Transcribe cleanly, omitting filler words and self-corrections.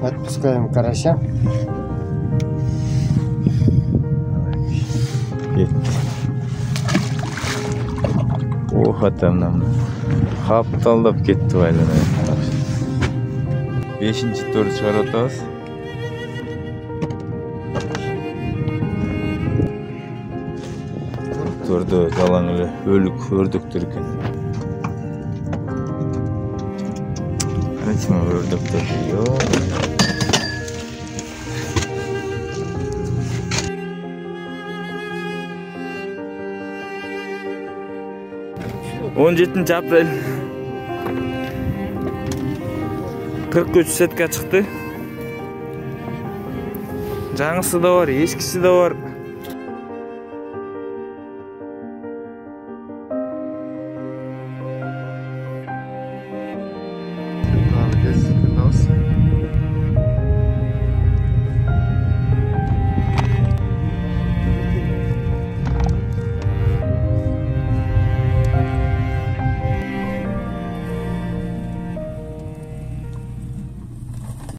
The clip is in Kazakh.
Отпускаем карася. Ох, атамнам. Хапталдап кетти байланай. 5-ci toru çıkarıp atабыз. Torda жалаң эле өлүк өрдөктөр экен. Карачыма өрдөктөр. 17 aprel 43 setka çıktı. Жаңысы da var, eskisi de var. Молодец,